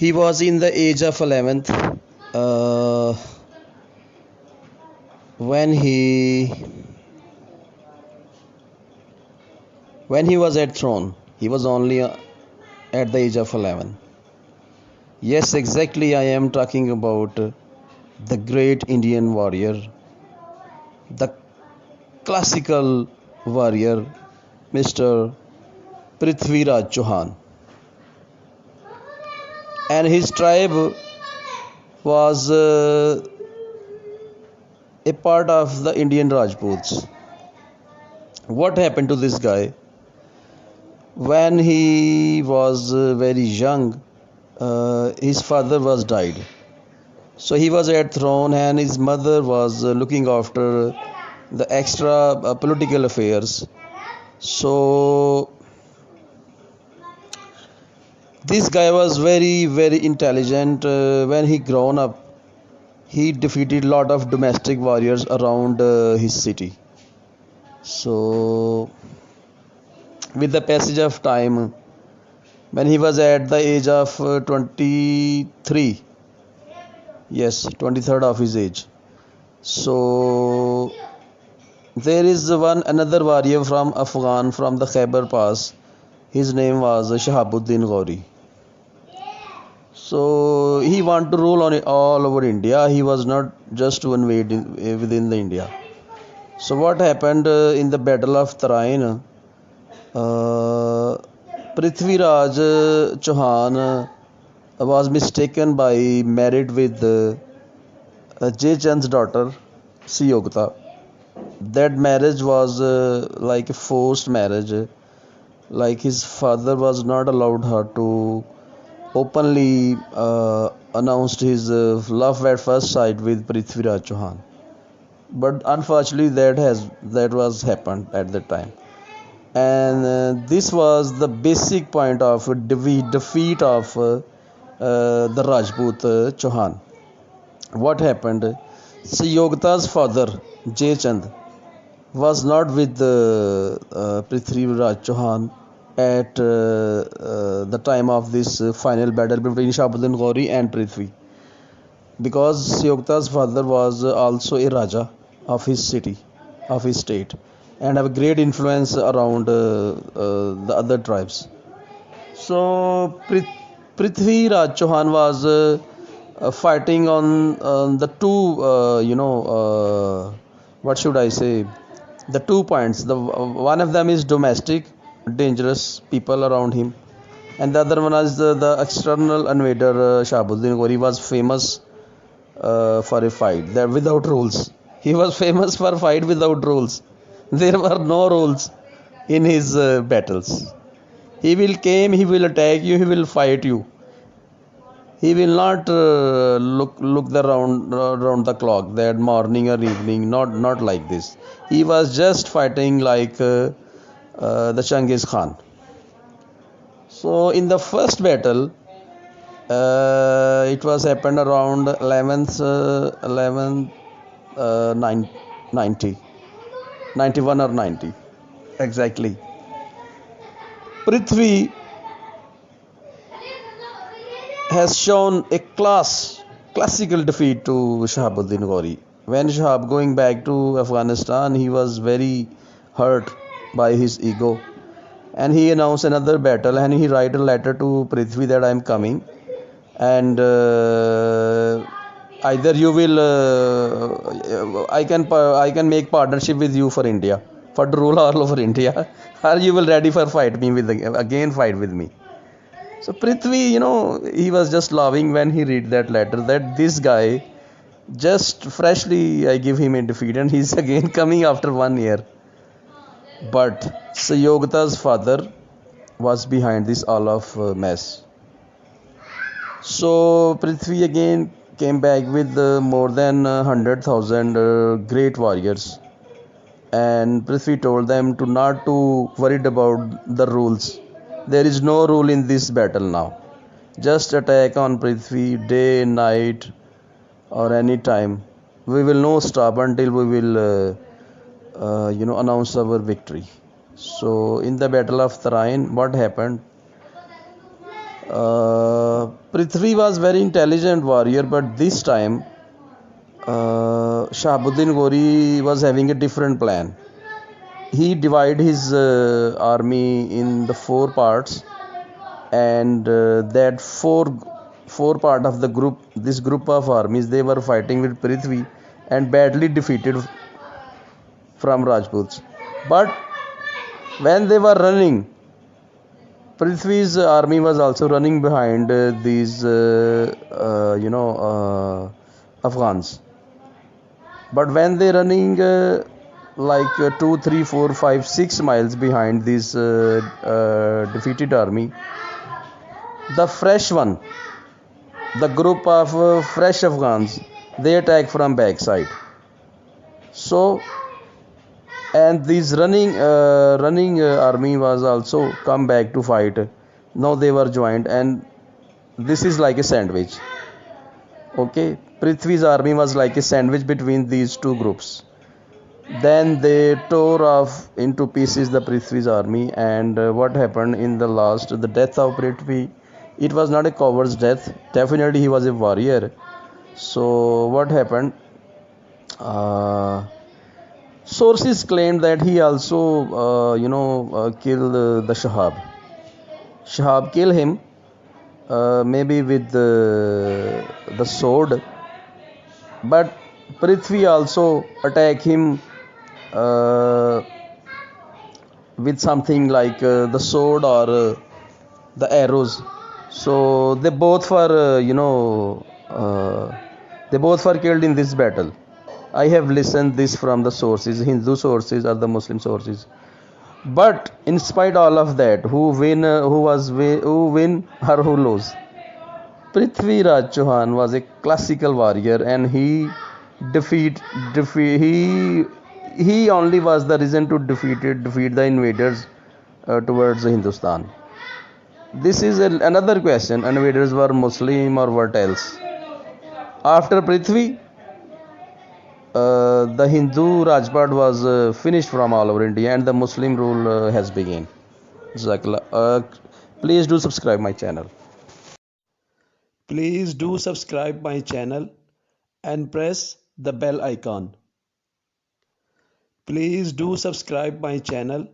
He was in the age of 11th uh, when he was at throne. He was only at the age of 11. Yes, exactly. I am talking about the great Indian warrior, the classical warrior, Mr. Prithviraj Chauhan, and his tribe was a part of the Indian Rajputs. What happened to this guy? When he was very young, his father was died. So he was at throne, and his mother was looking after the extra political affairs. So this guy was very intelligent. When he grown up, he defeated a lot of domestic warriors around his city. So with the passage of time, when he was at the age of 23, yes, 23rd of his age, so there is one another warrior from Afghan, from the Khyber Pass. His name was Shahabuddin Ghori. So he wanted to rule on all over India. He was not just to invade within the India. So what happened in the Battle of Tarain? Prithviraj Chauhan was mistaken by married with Jay Chand's daughter Siyogta. That marriage was like a forced marriage. Like his father was not allowed her to openly announced his love at first sight with Prithviraj Chauhan. But unfortunately, that was happened at that time, and this was the basic point of defeat of the Rajput Chauhan. What happened? Siyogta's father Jay Chand was not with Prithviraj Chauhan at the time of this final battle between Shahabuddin Ghori and Prithvi, because Siyogta's father was also a Raja of his city, of his state, and have a great influence around the other tribes. So Prithvi Raj Chauhan was fighting on the two, what should I say? The 2 points. The one of them is domestic, dangerous people around him, and the other one is the external invader. Shahabuddin Ghori was famous for a fight that without rules. He was famous for fight without rules. There were no rules in his battles. He will came, he will attack you, he will fight you. He will not look the round the clock, that morning or evening. Not like this. He was just fighting like the Genghis Khan. So in the first battle, it was happened around 11th 90, 91 or 90 exactly. Prithvi has shown a classical defeat to Shahabuddin Ghori. When Shahab going back to Afghanistan, he was very hurt by his ego, and he announced another battle, and he write a letter to Prithvi that I am coming, and either you will I can make partnership with you for India, for to rule all over India, or you will ready for fight me with again fight with me. So Prithvi, he was just laughing when he read that letter, that this guy just freshly I give him a defeat and he's again coming after 1 year. But Sayogta's father was behind this all of mess. So Prithvi again came back with more than 100,000 great warriors, and Prithvi told them to not to worried about the rules. There is no rule in this battle now. Just attack on Prithvi day, night, or any time. We will not stop until we will, announce our victory. So in the battle of Tarain, what happened? Prithvi was very intelligent warrior, but this time Shahabuddin Gori was having a different plan. He divided his army in the four parts, and that four part of the group, this group of armies, they were fighting with Prithvi and badly defeated from Rajputs. But when they were running, Prithvi's army was also running behind these Afghans. But when they running like 2, 3, 4, 5, 6 miles behind this defeated army, the fresh one, the group of fresh Afghans, they attack from backside. So, and this running army was also come back to fight. Now they were joined, and this is like a sandwich. Okay, Prithvi's army was like a sandwich between these two groups. Then they tore off into pieces the Prithvi's army, and what happened in the last, the death of Prithvi, it was not a coward's death. Definitely, he was a warrior. So, what happened? Sources claim that he also, killed the Shahab. Shahab killed him, maybe with the sword, but Prithvi also attacked him uh, with something like the sword or the arrows. So they both were killed in this battle. I have listened this from the sources, Hindu sources or the Muslim sources. But in spite all of that, who win or who lose, Prithvi Raj Chauhan was a classical warrior, and defeat he only was the reason to defeat the invaders towards Hindustan. This is another question: invaders were Muslim or what else? After Prithvi, the Hindu Rajpat was finished from all over India, and the Muslim rule has begun. Jazakallah. Please do subscribe my channel. Please do subscribe my channel and press the bell icon. Please do subscribe my channel